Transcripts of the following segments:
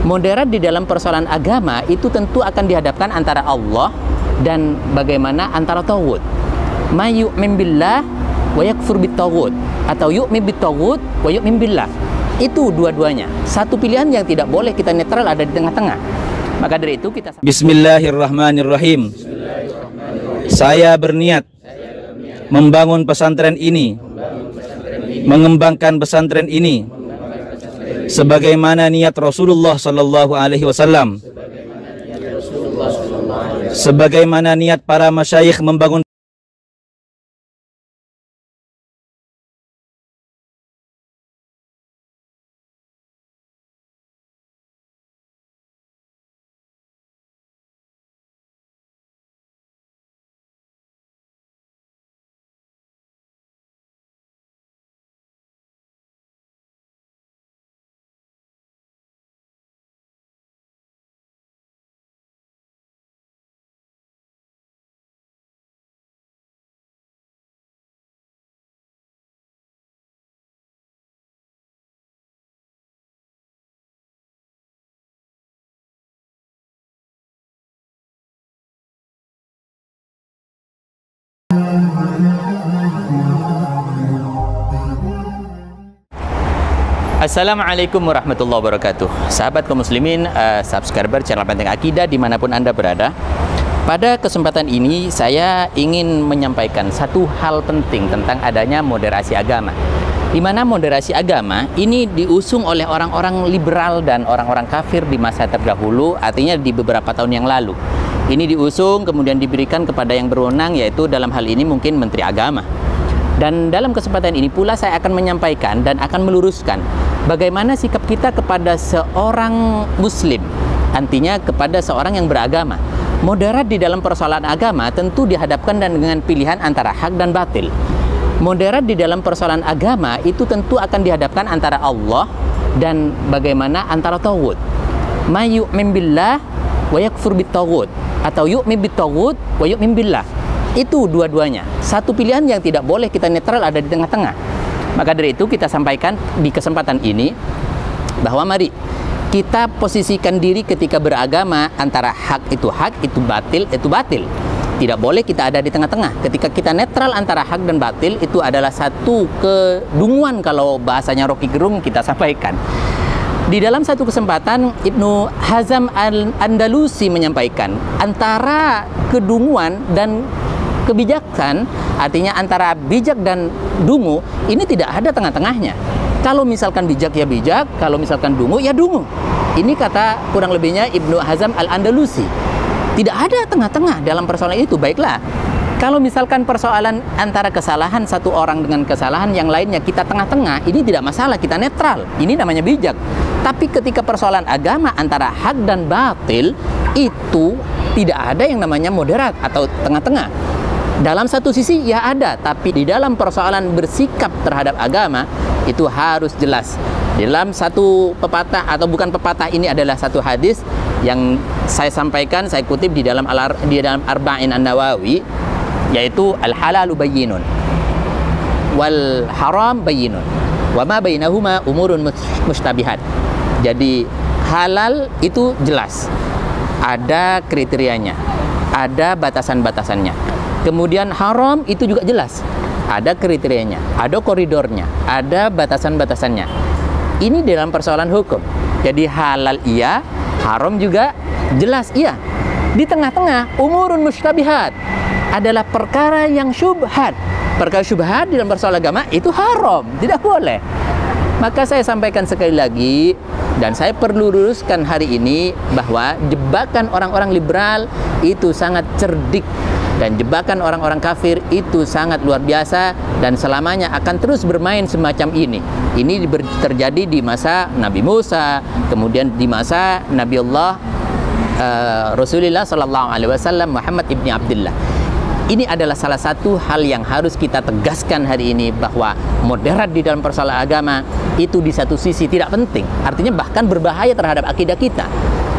Moderat di dalam persoalan agama itu tentu akan dihadapkan antara Allah dan bagaimana antara tauhid. May yu'min billah wa yakfur bit-taghut, atau yu'min bit-taghut wa yu'min billah. Itu dua-duanya. Satu pilihan yang tidak boleh kita netral, ada di tengah-tengah. Maka dari itu kita Bismillahirrahmanirrahim. Saya berniat membangun pesantren ini, mengembangkan pesantren ini sebagaimana niat Rasulullah sallallahu alaihi wasallam, sebagaimana niat para masyayikh membangun. Assalamualaikum warahmatullahi wabarakatuh. Sahabat kaum muslimin, subscriber channel Benteng Akidah dimanapun Anda berada. Pada kesempatan ini saya ingin menyampaikan satu hal penting tentang adanya moderasi agama, di mana moderasi agama ini diusung oleh orang-orang liberal dan orang-orang kafir di masa terdahulu, artinya di beberapa tahun yang lalu. Ini diusung kemudian diberikan kepada yang berwenang, yaitu dalam hal ini mungkin Menteri Agama. Dan dalam kesempatan ini pula saya akan menyampaikan dan akan meluruskan bagaimana sikap kita kepada seorang muslim, artinya kepada seorang yang beragama. Moderat di dalam persoalan agama tentu dihadapkan dengan pilihan antara hak dan batil. Moderat di dalam persoalan agama itu tentu akan dihadapkan antara Allah dan bagaimana antara tauhid. May yu'min billah wa yakfur bit-taghut, atau yu'min bit-taghut wa yu'min billah. Itu dua-duanya. Satu pilihan yang tidak boleh kita netral, ada di tengah-tengah. Maka dari itu kita sampaikan di kesempatan ini bahwa mari kita posisikan diri ketika beragama antara hak, itu batil, itu batil. Tidak boleh kita ada di tengah-tengah. Ketika kita netral antara hak dan batil, itu adalah satu kedunguan kalau bahasanya Rocky Gerung kita sampaikan. Di dalam satu kesempatan Ibnu Hazm Al-Andalusi menyampaikan antara kedunguan dan kebijakan, artinya antara bijak dan dungu, ini tidak ada tengah-tengahnya. Kalau misalkan bijak ya bijak, kalau misalkan dungu ya dungu. Ini kata kurang lebihnya Ibnu Hazm Al-Andalusi. Tidak ada tengah-tengah dalam persoalan itu. Baiklah, kalau misalkan persoalan antara kesalahan satu orang dengan kesalahan yang lainnya kita tengah-tengah, ini tidak masalah, kita netral. Ini namanya bijak. Tapi ketika persoalan agama antara hak dan batil, itu tidak ada yang namanya moderat atau tengah-tengah. Dalam satu sisi ya ada, tapi di dalam persoalan bersikap terhadap agama itu harus jelas. Dalam satu pepatah, atau bukan pepatah, ini adalah satu hadis yang saya sampaikan, saya kutip di dalam Arba'in An-Nawawi, yaitu al-halalu bayyinun wal haram bayyinun wa ma bainahuma umurun mustabihat. Jadi halal itu jelas, ada kriterianya, ada batasan-batasannya. Kemudian haram itu juga jelas, ada kriterianya, ada koridornya, ada batasan-batasannya. Ini dalam persoalan hukum. Jadi halal iya, haram juga jelas iya. Di tengah-tengah umurun mustabihat adalah perkara yang syubhat. Perkara syubhat dalam persoalan agama itu haram, tidak boleh. Maka saya sampaikan sekali lagi, dan saya perlu luruskan hari ini, bahwa jebakan orang-orang liberal itu sangat cerdik, dan jebakan orang-orang kafir itu sangat luar biasa, dan selamanya akan terus bermain semacam ini. Ini terjadi di masa Nabi Musa, kemudian di masa Nabi Allah Rasulullah Sallallahu Alaihi Wasallam Muhammad ibni Abdullah. Ini adalah salah satu hal yang harus kita tegaskan hari ini, bahwa moderat di dalam persoalan agama itu di satu sisi tidak penting, artinya bahkan berbahaya terhadap akidah kita.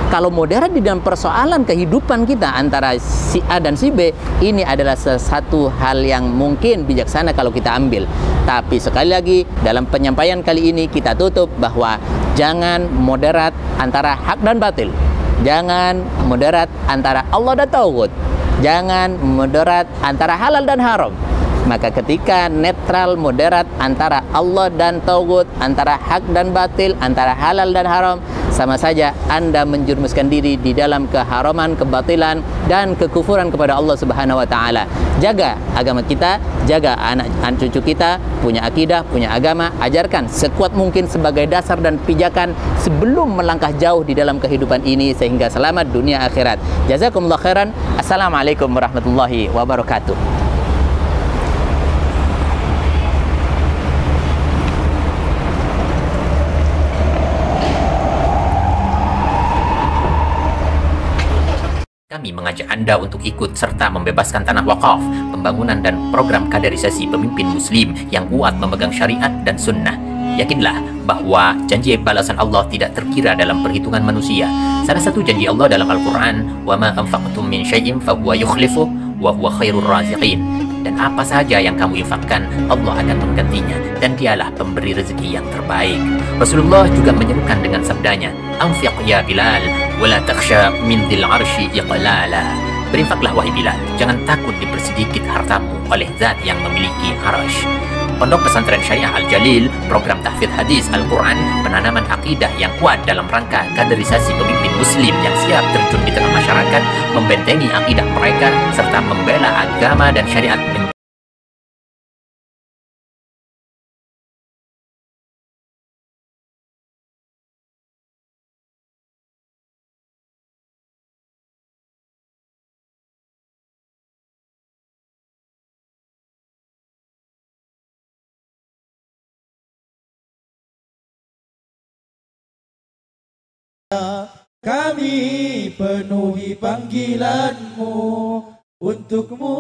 Kalau moderat di dalam persoalan kehidupan kita antara si A dan si B, ini adalah sesuatu hal yang mungkin bijaksana kalau kita ambil. Tapi sekali lagi, dalam penyampaian kali ini kita tutup bahwa jangan moderat antara hak dan batil. Jangan moderat antara Allah dan tauhid. Jangan moderat antara halal dan haram. Maka ketika netral moderat antara Allah dan tauhid, antara hak dan batil, antara halal dan haram, sama saja Anda menjerumuskan diri di dalam keharaman, kebatilan, dan kekufuran kepada Allah Subhanahu wa taala. Jaga agama kita, jaga anak cucu kita punya akidah, punya agama, ajarkan sekuat mungkin sebagai dasar dan pijakan sebelum melangkah jauh di dalam kehidupan ini sehingga selamat dunia akhirat. Jazakumullah khairan. Assalamualaikum warahmatullahi wabarakatuh. Kami mengajak Anda untuk ikut serta membebaskan tanah wakaf, pembangunan dan program kaderisasi pemimpin muslim yang kuat memegang syariat dan sunnah. Yakinlah bahwa janji balasan Allah tidak terkira dalam perhitungan manusia. Salah satu janji Allah dalam Al-Quran, وَمَا أَنْفَقْتُم مِّن شَيْءٍ فَهُوَ يُخْلِفُهُ وَهُوَ خَيْرُ الرَّازِقِينَ. Dan apa saja yang kamu infakkan, Allah akan menggantinya, dan dialah pemberi rezeki yang terbaik. Rasulullah juga menyerukan dengan sabdanya, "Anfiq ya Bilal, wala takhsha min dzil arsy iqlala." Berinfaklah wahai Bilal, jangan takut dipersedikit hartamu oleh zat yang memiliki arsy. Pondok Pesantren Syariah Al-Jalil, program tahfidz hadis Al-Quran, penanaman akidah yang kuat dalam rangka kaderisasi pemimpin muslim yang siap terjun di tengah masyarakat, membentengi akidah mereka, serta membela agama dan syariat. Kami penuhi panggilanmu untukmu.